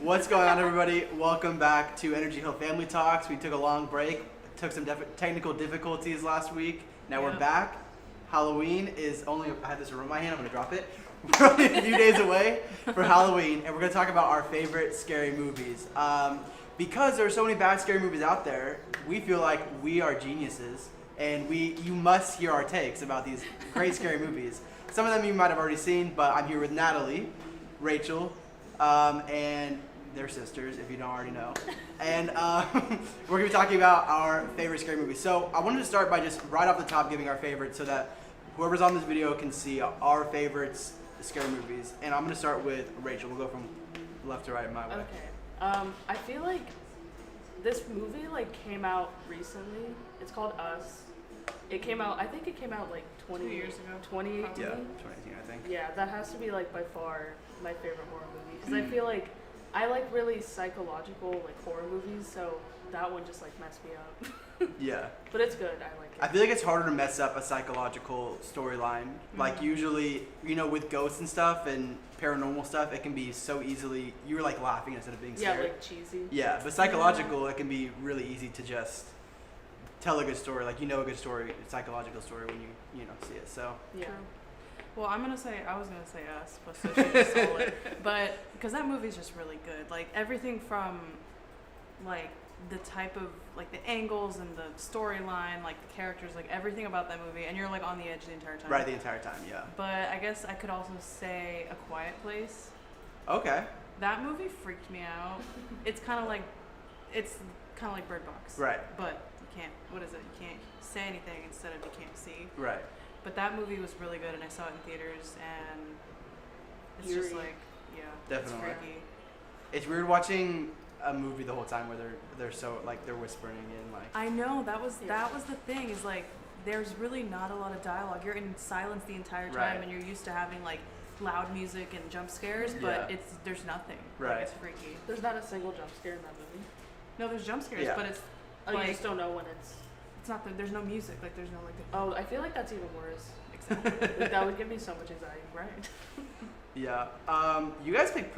What's going on, everybody? Welcome back to Energy Hill Family Talks. We took a long break, took some technical difficulties last week. Now we're back. Halloween is only, I had this in my hand, I'm going to drop it. We're only a few days away for Halloween, and we're going to talk about our favorite scary movies. Because there are so many bad scary movies out there, we feel like we are geniuses, and you must hear our takes about these great scary movies. Some of them you might have already seen, but I'm here with Natalie, Rachel, and their sisters, if you don't already know. And we're going to be talking about our favorite scary movies. So I wanted to start by just right off the top giving our favorites so that whoever's on this video can see our favorites scary movies. And I'm going to start with Rachel. We'll go from left to right in my way. Okay. I feel like this movie came out recently. It's called Us. It came out, I think it came out 2 years ago. 2018? Yeah, 2018, I think. Yeah, that has to be by far my favorite horror movie. Because I feel like I like really psychological horror movies, so that one just messed me up. Yeah. But it's good. I like it. I feel like it's harder to mess up a psychological storyline. Usually, with ghosts and stuff and paranormal stuff, it can be so easily, you're laughing instead of being scared. Yeah, cheesy. Yeah, but psychological, it can be really easy to just tell a good story. A good story, a psychological story when you see it. So yeah. True. Well, I was gonna say Us, but so she just stole it. But because that movie's just really good. Everything from the type of the angles and the storyline, the characters, everything about that movie, and you're on the edge the entire time. Right, the entire time, yeah. But I guess I could also say A Quiet Place. Okay. That movie freaked me out. It's kind of like Bird Box. Right. But you can't. What is it? You can't say anything instead of you can't see. Right. But that movie was really good, and I saw it in theaters, and it's just Definitely. it's freaky. It's weird watching a movie the whole time where they're so they're whispering and I know that was the thing is there's really not a lot of dialogue. You're in silence the entire time, right. and you're used to having loud music and jump scares, but there's nothing. Right. It's freaky. There's not a single jump scare in that movie. No, there's jump scares, but it's you just don't know when it's. It's not there's no music. There's no Oh, I feel like that's even worse. Exactly. That would give me so much anxiety. Right. Yeah. You guys pick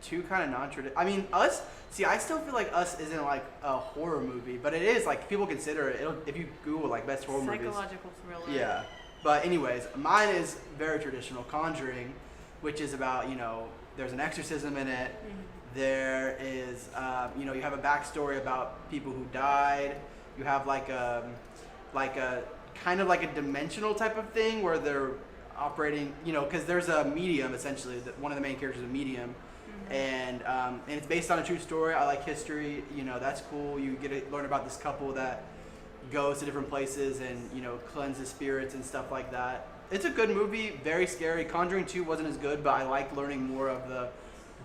two kind of non-traditional. I mean, Us. See, I still feel like Us isn't a horror movie, but it is people consider it. If you Google best horror movies. Psychological thriller. Yeah. But anyways, mine is very traditional. Conjuring, which is about there's an exorcism in it. Mm-hmm. There is you have a backstory about people who died. You have a kind of a dimensional type of thing where they're operating, because there's a medium essentially. One of the main characters is a medium, and it's based on a true story. I like history, that's cool. You get to learn about this couple that goes to different places and cleanses spirits and stuff like that. It's a good movie, very scary. Conjuring 2 wasn't as good, but I like learning more of the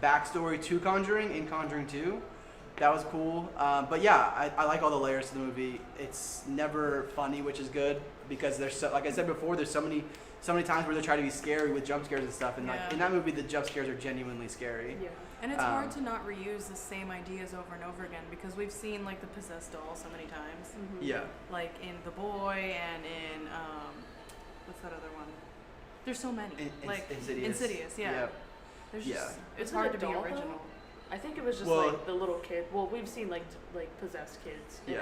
backstory to Conjuring in Conjuring 2. That was cool. But yeah, I like all the layers to the movie. It's never funny, which is good because there's like I said before, there's so many times where they try to be scary with jump scares and stuff, and in that movie the jump scares are genuinely scary. Yeah. And it's hard to not reuse the same ideas over and over again because we've seen the possessed doll so many times. Mm-hmm. Yeah. In The Boy and in what's that other one? There's so many. Insidious, yeah. Yep. There's just it's Isn't hard it to be doll, original. though? I think it was just the little kid. Well, we've seen like possessed kids in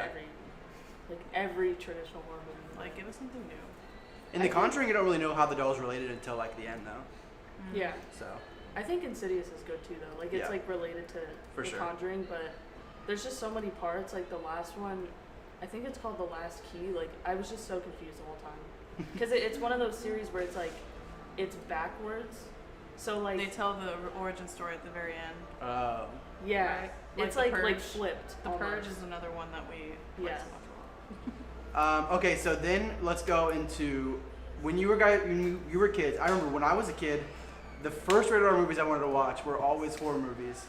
every traditional horror movie. Give us something new. In The Conjuring, you don't really know how the doll's related until the end, though. Mm-hmm. Yeah. So. I think Insidious is good too, though. It's related to The Conjuring, but there's just so many parts. The last one, I think it's called The Last Key. I was just so confused the whole time because it's one of those series where it's backwards. So they tell the origin story at the very end. Oh. Yeah. Right? It's flipped. The almost. Purge is another one that we like to watch a lot. Okay, so then let's go into when you were kids. I remember when I was a kid, the first rated R movies I wanted to watch were always horror movies.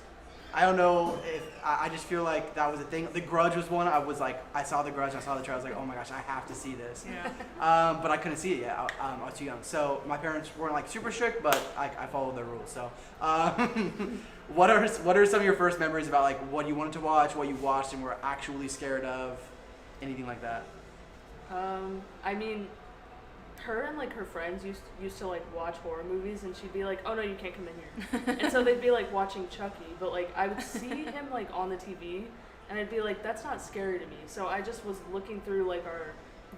I don't know if I just feel like that was a thing. The Grudge was one. I saw The Grudge, I saw the trailer. I was like, oh my gosh, I have to see this. Yeah. But I couldn't see it yet. I was too young. So my parents weren't super strict, but I followed their rules. So, what are some of your first memories about what you wanted to watch, what you watched and were actually scared of, anything like that? I mean, her and like her friends used to like watch horror movies, and she'd be like, "Oh no, you can't come in here," and so they'd be like watching Chucky, but like I would see him like on the TV, and I'd be like, "That's not scary to me." So I just was looking through like our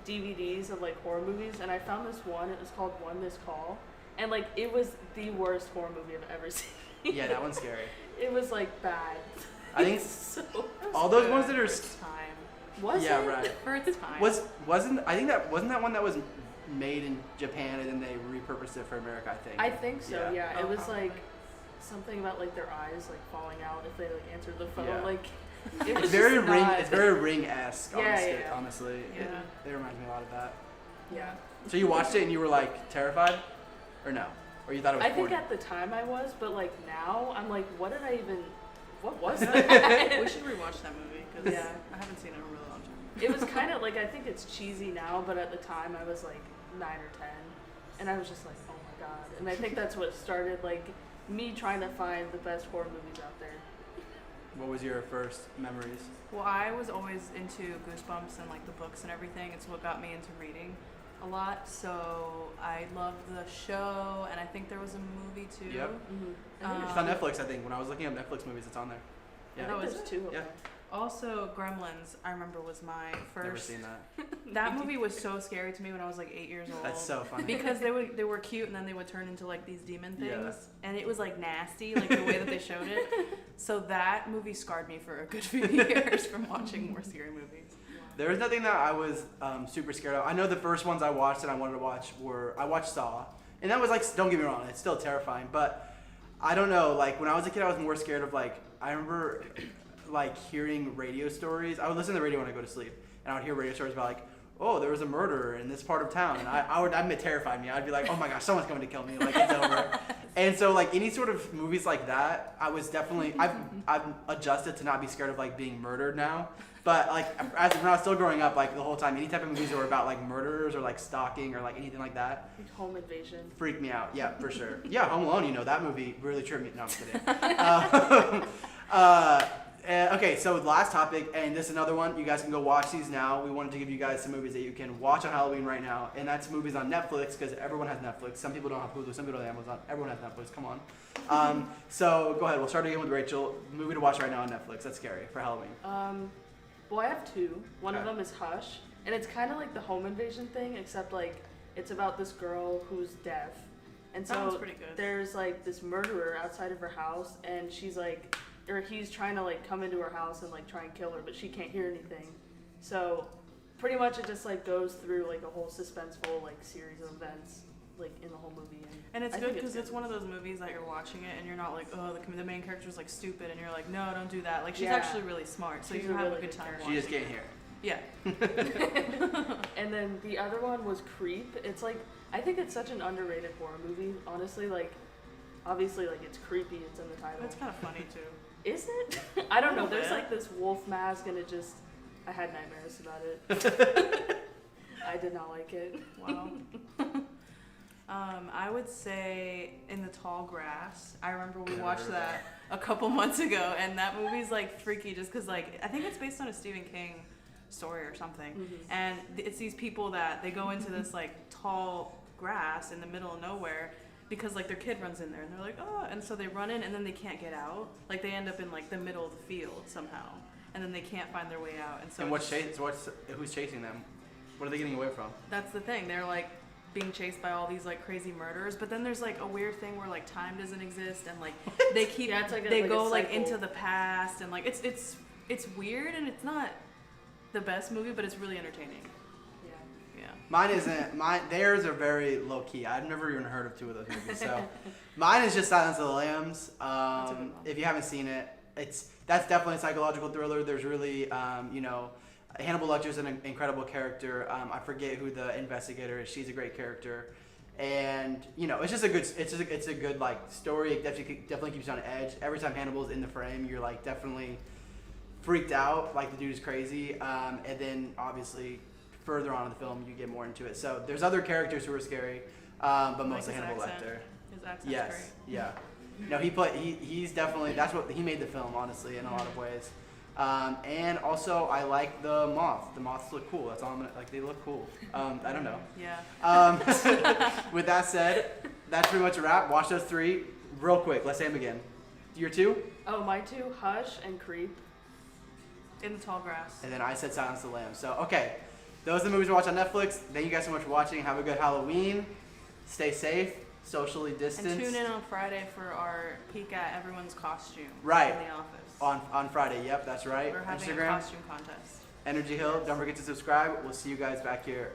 DVDs of like horror movies, and I found this one. It was called One Missed Call, and like it was the worst horror movie I've ever seen. Yeah, that one's scary. It was like bad. I think so all those ones that are time. Was yeah, it? right. For its time. Wasn't that one that was made in Japan and then they repurposed it for America, I think. I think so. Yeah, Oh, it was probably. like something about like their eyes like falling out if they like answered the phone. Yeah. Like it was It's very just Ring. not- It's very Ring-esque. Yeah, honestly, yeah. honestly. Yeah. It reminds me a lot of that. Yeah. So you watched it and you were like terrified, or no, or you thought it was? I think corny? at the time I was, but like now I'm like, what did I even? What was that? We should rewatch that movie because Yeah. I haven't seen it in a really long time. It was kind of like, I think it's cheesy now, but at the time I was like 9 or 10, and I was just like, oh my god. And I think that's what started like me trying to find the best horror movies out there. What was your first memories? Well, I was always into Goosebumps and like the books and everything. It's what got me into reading a lot. So I loved the show, and I think there was a movie too. Yep. Mm-hmm. It's on Netflix, I think. When I was looking up Netflix movies, it's on there. I Yeah. think there's 2 of Yeah. them. Also, Gremlins, I remember, was my first. Never seen that. That movie was so scary to me when I was like 8 years old. That's so funny. Because they were cute, and then they would turn into like these demon things, Yeah. and it was like nasty, like the way that they showed it. So that movie scarred me for a good few years from watching more scary movies. There was nothing that I was super scared of. I know the first ones I watched and I wanted to watch I watched Saw, and that was like, don't get me wrong, it's still terrifying, but I don't know, like when I was a kid I was more scared of like, I remember like hearing radio stories. I would listen to the radio when I go to sleep, and I would hear radio stories about like, oh, there was a murderer in this part of town, and it terrified me. I'd be like, oh my gosh, someone's going to kill me, like it's over. And so like any sort of movies like that, I was definitely, I've adjusted to not be scared of like being murdered now. But like when I was still growing up, like the whole time, any type of movies that were about like murderers or like stalking or like anything like that, Like Home Invasion. freaked me out. Yeah, for sure. Yeah, Home Alone, that movie really tripped me. No, I'm kidding. Okay, so last topic, and this is another one. You guys can go watch these now. We wanted to give you guys some movies that you can watch on Halloween right now, and that's movies on Netflix, because everyone has Netflix. Some people don't have Hulu, some people don't have Amazon. Everyone has Netflix. Come on. So go ahead. We'll start again with Rachel. Movie to watch right now on Netflix. That's scary for Halloween. Well, I have 2. One of Okay. them is Hush, and it's kind of like the Home Invasion thing, except like it's about this girl who's deaf, and That one's so pretty good. there's like this murderer outside of her house, and she's like, or he's trying to like come into her house and like try and kill her, but she can't hear anything. So pretty much it just like goes through like a whole suspenseful like series of events like in the whole movie. And it's I good think because it's one of those movies that you're watching it and you're not like, oh, the main character's like stupid, and you're like, no, don't do that. Like she's Yeah. actually really smart, so She's you a have really a good good time character. She watching. just can't hear. Yeah. And then the other one was Creep. It's like, I think it's such an underrated horror movie, honestly. Like, obviously, like, it's creepy, it's in the title. It's kind of funny too. Is it? I don't know. little There's bit. like this wolf mask, and it just, I had nightmares about it. I did not like it. Wow. I would say In the Tall Grass. I remember we Never watched heard of that a couple months ago, and that movie's like freaky just because like I think it's based on a Stephen King story or something. Mhm. And it's these people that they go into this like tall grass in the middle of nowhere because like their kid runs in there, and they're like, oh, and so they run in and then they can't get out. Like they end up in like the middle of the field somehow, and then they can't find their way out. And so And it's- who's chasing them? What are they getting away from? that's the thing. They're like being chased by all these like crazy murderers, but then there's like a weird thing where like time doesn't exist, and like they keep Yeah, it's like they a go like cycle. into the past, and like it's weird, and it's not the best movie, but it's really entertaining. Yeah. Yeah. Mine isn't. Theirs are very low key. I've never even heard of 2 of those movies. So mine is just Silence of the Lambs. a good one. If you haven't seen it, that's definitely a psychological thriller. There's really, Hannibal Lecter's an incredible character. I forget who the investigator is. She's a great character, and it's just a good. It's a good like story. It definitely keeps you on edge. Every time Hannibal's in the frame, you're like definitely freaked out. Like the dude's crazy, and then obviously further on in the film, you get more into it. So there's other characters who are scary, but Like mostly his Hannibal accent. Lecter. His accent's Yes, great. yeah. No, he's definitely, that's what he made the film, honestly, in a lot of ways. And also, I like the moth. The moths look cool. That's all I'm gonna, like, they look cool. I don't know. Yeah. With that said, that's pretty much a wrap. Watch those 3 real quick. Let's say them again. Your 2? Oh, my 2, Hush and Creep. In the Tall Grass. And then I said Silence of the Lambs. So, okay. Those are the movies to watch on Netflix. Thank you guys so much for watching. Have a good Halloween. Stay safe. Socially distanced. And tune in on Friday for our peek at everyone's costume. Right. In the office. On Friday. Yep, that's right. We're having Instagram. a costume contest. Energy Hill. Don't forget to subscribe. We'll see you guys back here